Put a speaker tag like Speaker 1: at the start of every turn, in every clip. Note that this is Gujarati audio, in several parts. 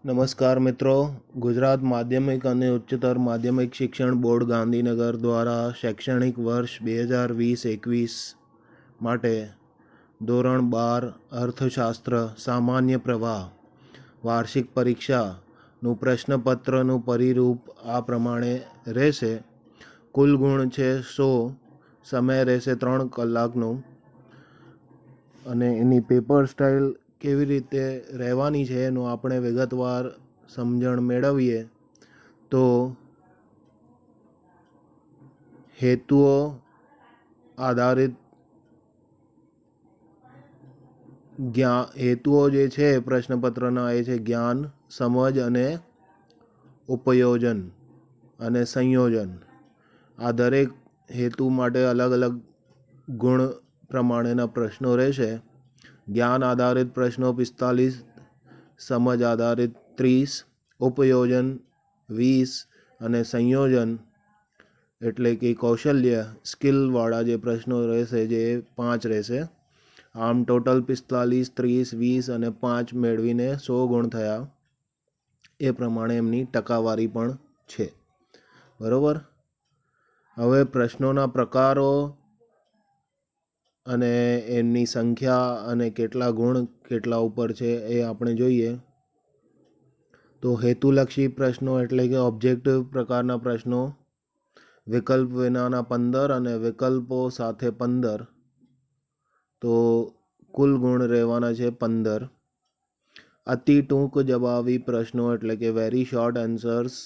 Speaker 1: નમસ્કાર મિત્રો, ગુજરાત માધ્યમિક અને ઉચ્ચતર માધ્યમિક શિક્ષણ બોર્ડ ગાંધીનગર દ્વારા શૈક્ષણિક વર્ષ 2020-21 માટે ધોરણ 12 અર્થશાસ્ત્ર સામાન્ય પ્રવાહ વાર્ષિક પરીક્ષાનું પ્રશ્નપત્રનું પરિરૂપ આ પ્રમાણે રહેશે. કુલ ગુણ છે 100, સમય રહેશે 3 કલાકનો અને એની પેપર સ્ટાઇલ કેવી રીતે રહેવાની છે એનું આપણે વિગતવાર સમજણ મેળવીએ તો હેતુઓ આધારિત હેતુઓ જે છે પ્રશ્નપત્રના એ છે જ્ઞાન, સમજ અને ઉપયોજન અને સંયોજન. આ દરેક હેતુ માટે અલગ અલગ ગુણ પ્રમાણેના પ્રશ્નો રહેશે. જ્ઞાન આધારિત પ્રશ્નો 45, સમજ આધારિત 30, ઉપયોજન 20 અને સંયોજન એટલે કે કૌશલ્ય સ્કિલવાળા જે પ્રશ્નો રહેશે જે 5 રહેશે. આમ ટોટલ 45, 30, 20 અને 5 મેળવીને 100 ગુણ થયા. એ પ્રમાણે એમની ટકાવારી પણ છે. બરાબર. હવે પ્રશ્નોના પ્રકારો અને એમની સંખ્યા અને કેટલા ગુણ કેટલા ઉપર છે એ આપણે જોઈએ. તો હેતુલક્ષી પ્રશ્નો એટલે કે ઓબ્જેક્ટિવ પ્રકારના પ્રશ્નો વિકલ્પ વિનાના 15 અને વિકલ્પો સાથે 15. તો કુલ ગુણ રહેવાના છે 15. અતિ ટૂંક જવાબી પ્રશ્નો એટલે કે વેરી શોર્ટ આન્સર્સ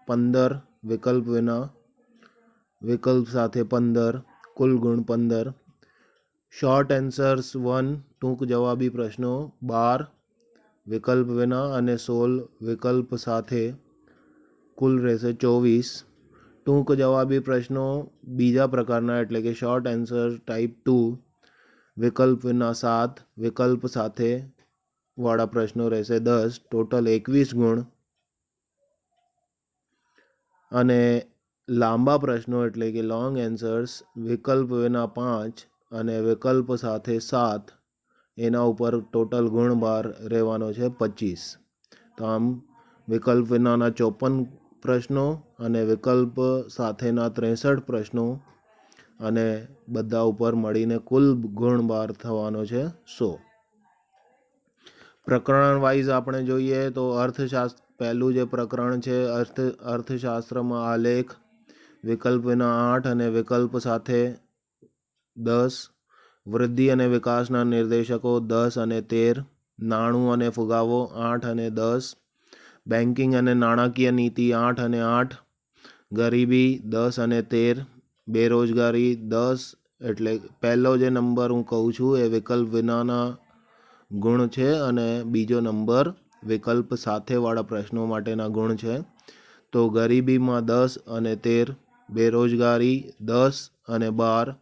Speaker 1: 15, વિકલ્પ વિના, વિકલ્પ સાથે 15, કુલ ગુણ 15. શોર્ટ આન્સર્સ 1, ટૂંક જવાબી પ્રશ્નો 12, વિકલ્પ વિના અને 16 વિકલ્પ સાથે, કુલ રહેશે 24. ટૂંક જવાબી પ્રશ્નો બીજા પ્રકારના એટલે કે શોર્ટ આન્સર ટાઈપ 2, વિકલ્પ વિના 7, વિકલ્પ સાથે વાળા પ્રશ્નો રહેશે 10, ટોટલ 21 ગુણ. અને લાંબા પ્રશ્નો એટલે કે લોંગ આન્સર્સ વિકલ્પ વિના 5 અને વિકલ્પ સાથે 7, એના ઉપર ટોટલ ગુણ બાર રહેવાનો છે 25. તો આમ વિકલ્પ વિનાના 54 પ્રશ્નો અને વિકલ્પ સાથેના 63 પ્રશ્નો અને બધા ઉપર મળીને કુલ ગુણ બાર થવાનો છે 100. પ્રકરણ વાઇઝ આપણે જોઈએ તો અર્થશાસ્ત્ર પહેલું જે પ્રકરણ છે અર્થશાસ્ત્રમાં આલેખ વિકલ્પ વિના 8 અને વિકલ્પ સાથે 10, વૃદ્ધિ અને વિકાસના નિર્દેશકો 10 અને 13, નાણું અને ફુગાવો 8 અને 10, બેન્કિંગ અને નાણાકીય નીતિ 8 અને 8, ગરીબી 10 અને 13, બેરોજગારી 10. એટલે પહેલો જે નંબર હું કહું છું એ વિકલ્પ વિનાના ગુણ છે અને બીજો નંબર વિકલ્પ સાથેવાળા પ્રશ્નો માટેના ગુણ છે. તો ગરીબીમાં 10 અને 13, બેરોજગારી 10 અને 12,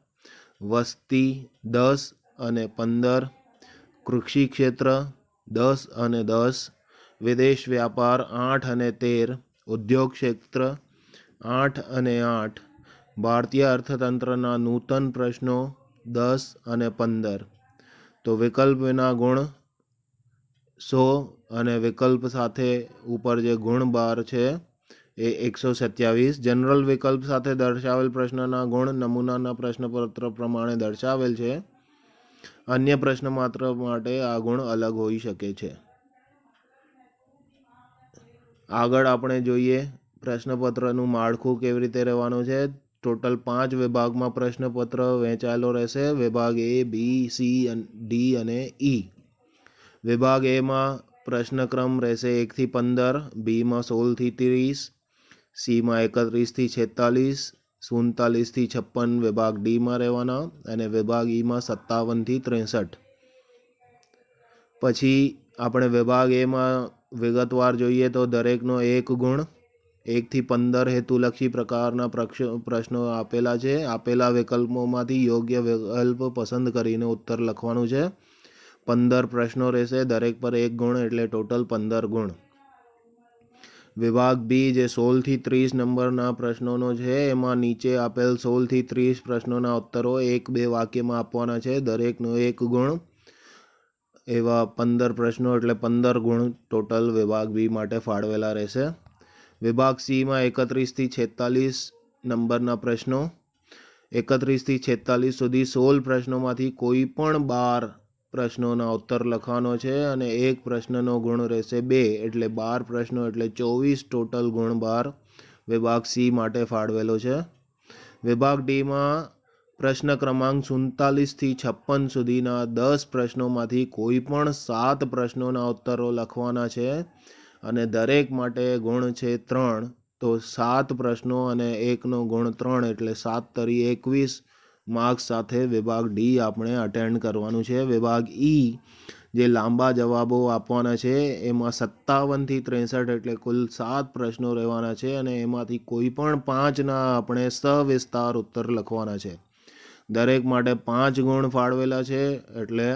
Speaker 1: વસ્તી 10 અને 15, કૃષિ ક્ષેત્ર 10 અને 10, વિદેશ વ્યાપાર 8 અને 13, ઉદ્યોગ ક્ષેત્ર 8 અને 8, ભારતીય અર્થતંત્રના નૂતન પ્રશ્નો 10 અને 15. તો વિકલ્પ વિના ગુણ 100 અને વિકલ્પ સાથે ઉપર જે ગુણ બાર છે એ 127. જનરલ વિકલ્પ સાથે દર્શાવેલ પ્રશ્નના ગુણ નમૂનાના પ્રશ્નપત્ર પ્રમાણે દર્શાવેલ છે. અન્ય પ્રશ્ન માત્ર માટે આ ગુણ અલગ હોઈ શકે છે. આગળ આપણે જોઈએ પ્રશ્નપત્રનું માળખું કેવી રીતે રહેવાનું છે. ટોટલ 5 વિભાગમાં પ્રશ્નપત્ર વહેંચાયેલો રહેશે. વિભાગ A, B, C, D અને E. વિભાગ એમાં પ્રશ્નક્રમ રહેશે 1 થી 15, બીમાં 16 થી 30, સીમાં 31 થી 46, 47 થી 56 વિભાગ ડીમાં રહેવાના અને વિભાગ ઈમાં 57 થી 63. પછી આપણે વિભાગ એમાં વિગતવાર જોઈએ તો દરેકનો 1 ગુણ, 1 થી 15 હેતુલક્ષી પ્રકારના પ્રશ્નો આપેલા છે. આપેલા વિકલ્પોમાંથી યોગ્ય વિકલ્પ પસંદ કરીને ઉત્તર લખવાનું છે. 15 પ્રશ્નો રહેશે, દરેક પર 1 ગુણ એટલે ટોટલ 15 ગુણ. વિભાગ બી જે 16 થી 30 નંબરના પ્રશ્નોનો છે એમાં નીચે આપેલ 16 થી 30 પ્રશ્નોના ઉત્તરો 1-2 વાક્યમાં આપવાના છે. દરેકનો 1 ગુણ. એવા 15 પ્રશ્નો એટલે 15 ગુણ ટોટલ વિભાગ બી માટે ફાળવેલા રહેશે. વિભાગ સીમાં 31થી 46 નંબરના પ્રશ્નો, 31થી 46 સુધી 16 પ્રશ્નોમાંથી કોઈ પણ 12 પ્રશ્નોના ઉત્તર લખવાનો છે અને એક પ્રશ્નનો ગુણ રહેશે 2 એટલે 12 પ્રશ્નો એટલે 24 ટોટલ ગુણ 12 વિભાગ સી માટે ફાળવેલો છે. વિભાગ ડીમાં પ્રશ્ન ક્રમાંક 47થી 56 સુધીના 10 પ્રશ્નોમાંથી કોઈ પણ 7 પ્રશ્નોના ઉત્તરો લખવાના છે અને દરેક માટે ગુણ છે 3. તો 7 પ્રશ્નો અને એકનો ગુણ 3 એટલે 7 તરી 21 માર્ક્સ સાથે વિભાગ ડી આપણે અટેન્ડ કરવાનું છે. વિભાગ ઈ જે લાંબા જવાબો આપવાના છે એમાં 57થી 63 એટલે કુલ 7 પ્રશ્નો રહેવાના છે અને એમાંથી કોઈ પણ 5ના આપણે સવિસ્તાર ઉત્તર લખવાના છે. દરેક માટે 5 ગુણ ફાળવેલા છે એટલે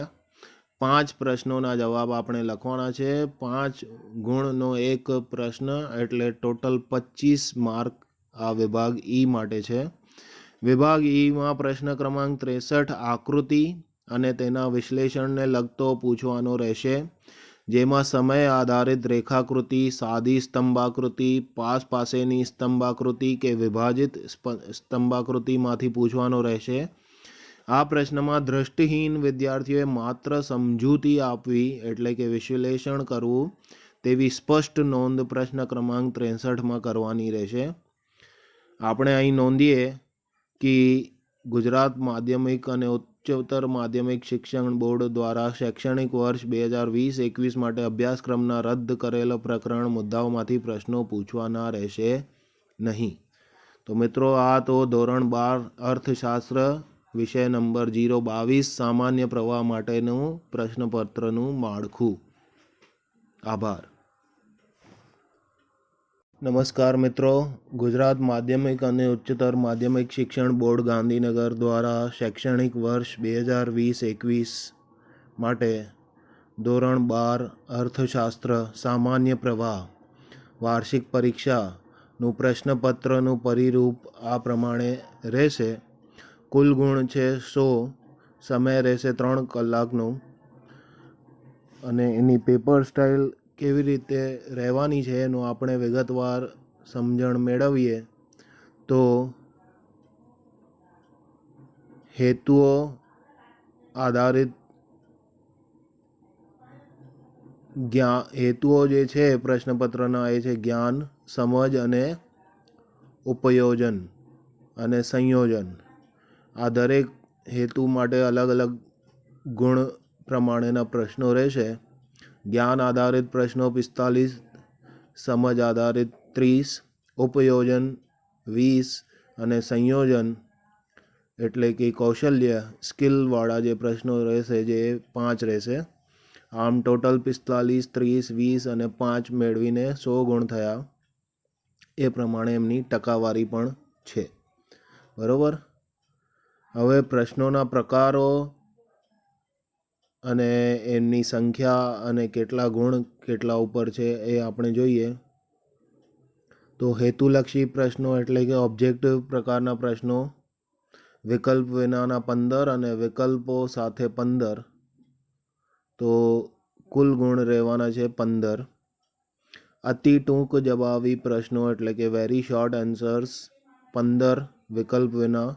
Speaker 1: 5 પ્રશ્નોના જવાબ આપણે લખવાના છે. 5 ગુણનો એક પ્રશ્ન એટલે ટોટલ 25 માર્ક આ વિભાગ ઈ માટે છે. વિભાગ ઈમાં પ્રશ્ન ક્રમાંક 63 આકૃતિ અને તેના વિશ્લેષણને લગતો પૂછવાનો રહેશે, જેમાં સમય આધારિત રેખાકૃતિ, સાદી સ્તંભાકૃતિ, પાસેની સ્તંભાકૃતિ કે વિભાજિત સ્તંભાકૃતિમાંથી પૂછવાનો રહેશે. આ પ્રશ્નમાં દ્રષ્ટિહીન વિદ્યાર્થીઓએ માત્ર સમજૂતી આપવી એટલે કે વિશ્લેષણ કરવું તેવી સ્પષ્ટ નોંધ પ્રશ્ન ક્રમાંક 63માં કરવાની રહેશે. આપણે અહીં નોંધીએ કે ગુજરાત માધ્યમિક અને ઉચ્ચતર માધ્યમિક શિક્ષણ બોર્ડ દ્વારા શૈક્ષણિક વર્ષ 2020-21 માટે અભ્યાસક્રમના રદ કરેલ પ્રકરણ મુદ્દાઓમાંથી પ્રશ્નો પૂછવાના રહેશે નહીં. તો મિત્રો, આ તો ધોરણ 12 અર્થશાસ્ત્ર વિષય નંબર 022 સામાન્ય પ્રવાહ માટેનું પ્રશ્નપત્રનું માળખું. આભાર. નમસ્કાર મિત્રો, ગુજરાત માધ્યમિક અને ઉચ્ચતર માધ્યમિક શિક્ષણ બોર્ડ ગાંધીનગર દ્વારા શૈક્ષણિક વર્ષ 2020-21 માટે ધોરણ 12 અર્થશાસ્ત્ર સામાન્ય પ્રવાહ વાર્ષિક પરીક્ષાનું પ્રશ્નપત્રનું પરિરૂપ આ પ્રમાણે રહેશે. કુલ ગુણ છે 100, સમય રહેશે 3 કલાકનો અને એની પેપર સ્ટાઇલ કેવી રીતે રહેવાની છે એનું આપણે વિગતવાર સમજણ મેળવીએ તો હેતુઓ આધારિત હેતુઓ જે છે પ્રશ્નપત્રના એ છે જ્ઞાન, સમજ અને ઉપયોજન અને સંયોજન. આ દરેક હેતુ માટે અલગ અલગ ગુણ પ્રમાણેના પ્રશ્નો રહેશે. જ્ઞાન આધારિત પ્રશ્નો 45, સમજ આધારિત 30, ઉપયોજન 20 અને સંયોજન એટલે કે કૌશલ્ય સ્કિલવાળા જે પ્રશ્નો રહેશે જે 5 રહેશે. આમ ટોટલ 45, 30, 20 અને 5 મેળવીને 100 ગુણ થયા. એ પ્રમાણે એમની ટકાવારી પણ છે. બરાબર. હવે પ્રશ્નોના પ્રકારો અને એમની સંખ્યા અને કેટલા ગુણ કેટલા ઉપર છે એ આપણે જોઈએ. તો હેતુલક્ષી પ્રશ્નો એટલે કે ઓબ્જેક્ટિવ પ્રકારના પ્રશ્નો, વિકલ્પ વિનાના 15 અને વિકલ્પો સાથે 15. તો કુલ ગુણ રહેવાના છે 15. અતિ ટૂંક જવાબી પ્રશ્નો એટલે કે વેરી શોર્ટ આન્સર્સ 15, વિકલ્પ વિના,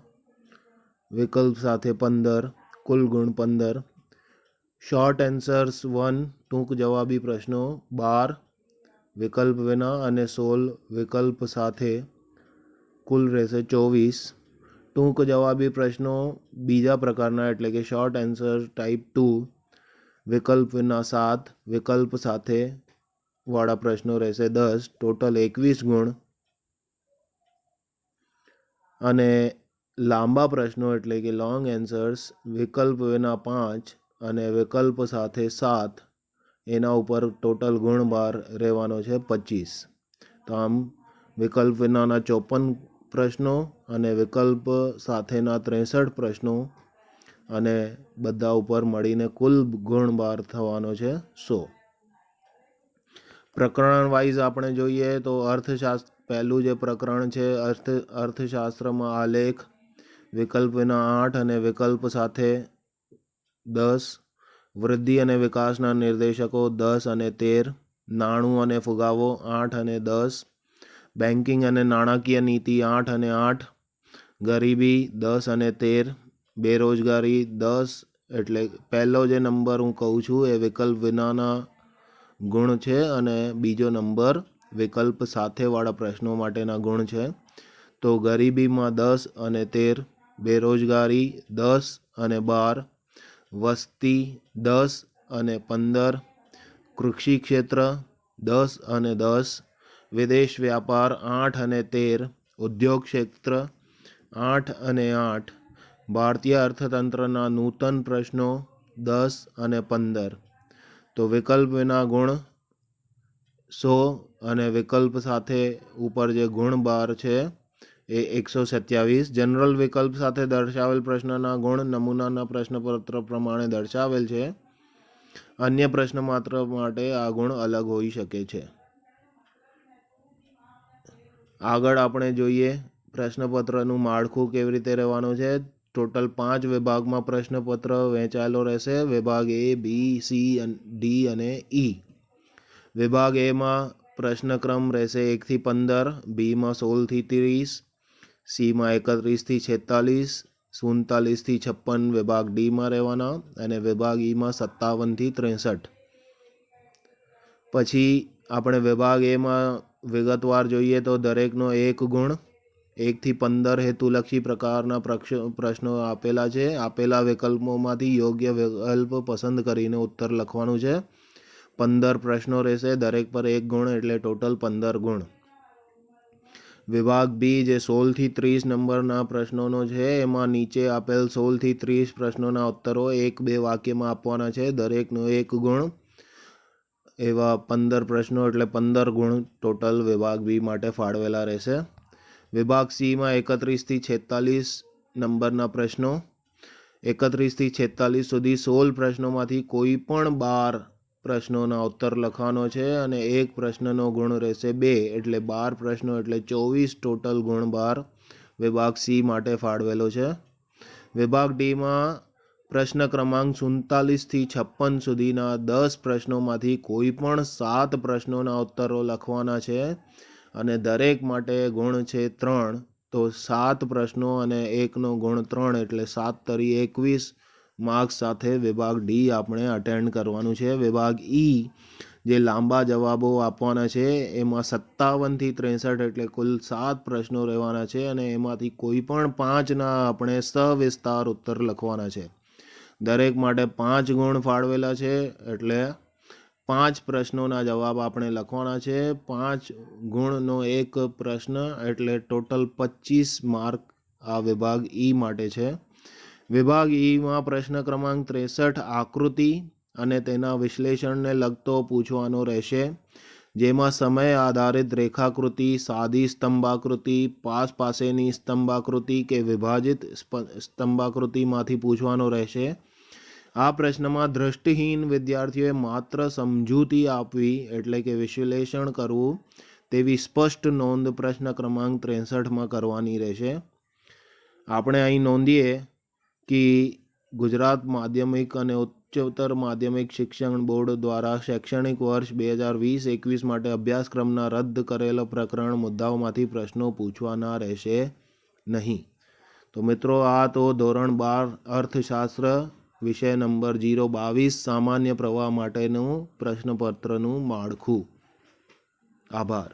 Speaker 1: વિકલ્પ સાથે 15, કુલ ગુણ 15. શોર્ટ આન્સર્સ 1, ટૂંક જવાબી પ્રશ્નો 12, વિકલ્પ વિના અને 16 વિકલ્પ સાથે, કુલ રહેશે 24. ટૂંક જવાબી પ્રશ્નો બીજા પ્રકારના એટલે કે શોર્ટ આન્સર ટાઈપ 2, વિકલ્પ વિના 7, વિકલ્પ સાથે વાળા પ્રશ્નો રહેશે 10, ટોટલ 21 ગુણ. અને લાંબા પ્રશ્નો એટલે કે લોંગ આન્સર્સ વિકલ્પ વિના 5 અને વિકલ્પ સાથે 7, એના ઉપર ટોટલ ગુણ બાર રહેવાનો છે 25. તો આમ વિકલ્પ વિનાના 54 પ્રશ્નો અને વિકલ્પ સાથેના 63 પ્રશ્નો અને બધા ઉપર મળીને કુલ ગુણ બાર થવાનો છે 100. પ્રકરણ વાઇઝ આપણે જોઈએ તો અર્થશાસ્ત્ર પહેલું જે પ્રકરણ છે અર્થશાસ્ત્રમાં આલેખ, વિકલ્પ વિના 8 અને વિકલ્પ સાથે 10, વૃદ્ધિ અને વિકાસના નિર્દેશકો 10 અને 13, નાણું અને ફુગાવો 8 અને 10, બેન્કિંગ અને નાણાકીય નીતિ 8 અને 8, ગરીબી 10 અને 13, બેરોજગારી 10. એટલે પહેલો જે નંબર હું કહું છું એ વિકલ્પ વિનાના ગુણ છે અને બીજો નંબર વિકલ્પ સાથેવાળા પ્રશ્નો માટેના ગુણ છે. તો ગરીબીમાં 10 અને 13, બેરોજગારી 10 અને 12, વસ્તી 10 અને 15, કૃષિ ક્ષેત્ર 10 અને 10, વિદેશ વ્યાપાર 8 અને 13, ઉદ્યોગ ક્ષેત્ર 8 અને 8, ભારતીય અર્થતંત્રના નૂતન પ્રશ્નો 10 અને 15. તો વિકલ્પ વિના ગુણ 100 અને વિકલ્પ સાથે ઉપર જે ગુણ બાર છે એ 127. જનરલ વિકલ્પ સાથે દર્શાવેલ પ્રશ્નના ગુણ નમૂનાના પ્રશ્નપત્ર પ્રમાણે દર્શાવેલ છે. અન્ય પ્રશ્ન માત્ર માટે આ ગુણ અલગ હોઈ શકે છે. આગળ આપણે જોઈએ પ્રશ્નપત્રનું માળખું કેવી રીતે રહેવાનું છે. ટોટલ 5 વિભાગમાં પ્રશ્નપત્ર વહેંચાયેલો રહેશે. વિભાગ A, B, C, D અને E. વિભાગ એમાં પ્રશ્નક્રમ રહેશે 1 થી 15, બીમાં 16 થી 30, સીમાં 31 થી 46, 47 થી 56 વિભાગ ડીમાં રહેવાના અને વિભાગ ઈમાં 57 થી 63. પછી આપણે વિભાગ એમાં વિગતવાર જોઈએ તો દરેકનો 1 ગુણ, 1 થી 15 હેતુલક્ષી પ્રકારના પ્રશ્નો આપેલા છે. આપેલા વિકલ્પોમાંથી યોગ્ય વિકલ્પ પસંદ કરીને ઉત્તર લખવાનું છે. 15 પ્રશ્નો રહેશે, દરેક પર 1 ગુણ એટલે ટોટલ 15 ગુણ. વિભાગ બી જે 16 થી 30 નંબરના પ્રશ્નોનો છે એમાં નીચે આપેલ 16 થી 30 પ્રશ્નોના ઉત્તરો 1-2 વાક્યમાં આપવાના છે. દરેકનો 1 ગુણ, એવા 15 પ્રશ્નો એટલે 15 ગુણ ટોટલ વિભાગ બી માટે ફાળવેલા રહેશે. વિભાગ સીમાં 31 થી 46 નંબરના પ્રશ્નો, 31 થી 46 સુધી 16 પ્રશ્નોમાંથી કોઈ પણ 12 પ્રશ્નોના ઉત્તર લખવાનો છે અને એક પ્રશ્નનો ગુણ રહેશે 2 એટલે 12 પ્રશ્નો એટલે 24 ટોટલ ગુણ 12 વિભાગ સી માટે ફાળવેલો છે. વિભાગ ડીમાં પ્રશ્ન ક્રમાંક 47 થી 56 સુધીના 10 પ્રશ્નોમાંથી કોઈ પણ 7 પ્રશ્નોના ઉત્તરો લખવાના છે અને દરેક માટે ગુણ છે 3. તો 7 પ્રશ્નો અને 1નો ગુણ 3 એટલે 7 તરી 21 માર્ક્સ સાથે વિભાગ ડી આપણે અટેન્ડ કરવાનું છે. વિભાગ ઈ જે લાંબા જવાબો આપવાના છે એમાં 57 થી 63 એટલે કુલ 7 પ્રશ્નો રહેવાના છે અને એમાંથી કોઈ પણ 5ના આપણે સવિસ્તાર ઉત્તર લખવાના છે. દરેક માટે 5 ગુણ ફાળવેલા છે એટલે 5 પ્રશ્નોના જવાબ આપણે લખવાના છે. 5 ગુણનો એક પ્રશ્ન એટલે ટોટલ 25 માર્ક આ વિભાગ ઈ માટે છે. વિભાગ ઈમાં પ્રશ્ન ક્રમાંક 63 આકૃતિ અને તેના વિશ્લેષણને લગતો પૂછવાનો રહેશે, જેમાં સમય આધારિત રેખાકૃતિ, સાદી સ્તંભાકૃતિ, પાસેની સ્તંભાકૃતિ કે વિભાજિત સ્તંભાકૃતિમાંથી પૂછવાનો રહેશે. આ પ્રશ્નમાં દ્રષ્ટિહીન વિદ્યાર્થીઓએ માત્ર સમજૂતી આપવી એટલે કે વિશ્લેષણ કરવું તેવી સ્પષ્ટ નોંધ પ્રશ્ન ક્રમાંક 63માં કરવાની રહેશે. આપણે અહીં નોંધીએ કે ગુજરાત માધ્યમિક અને ઉચ્ચતર માધ્યમિક શિક્ષણ બોર્ડ દ્વારા શૈક્ષણિક વર્ષ 2020-21 માટે અભ્યાસક્રમના રદ કરેલા પ્રકરણ મુદ્દાઓમાંથી પ્રશ્નો પૂછવાના રહેશે નહીં. તો મિત્રો આ તો ધોરણ 12 અર્થશાસ્ત્ર વિષય નંબર 022 સામાન્ય પ્રવાહ માટેનું પ્રશ્નપત્રનું માળખું. આભાર.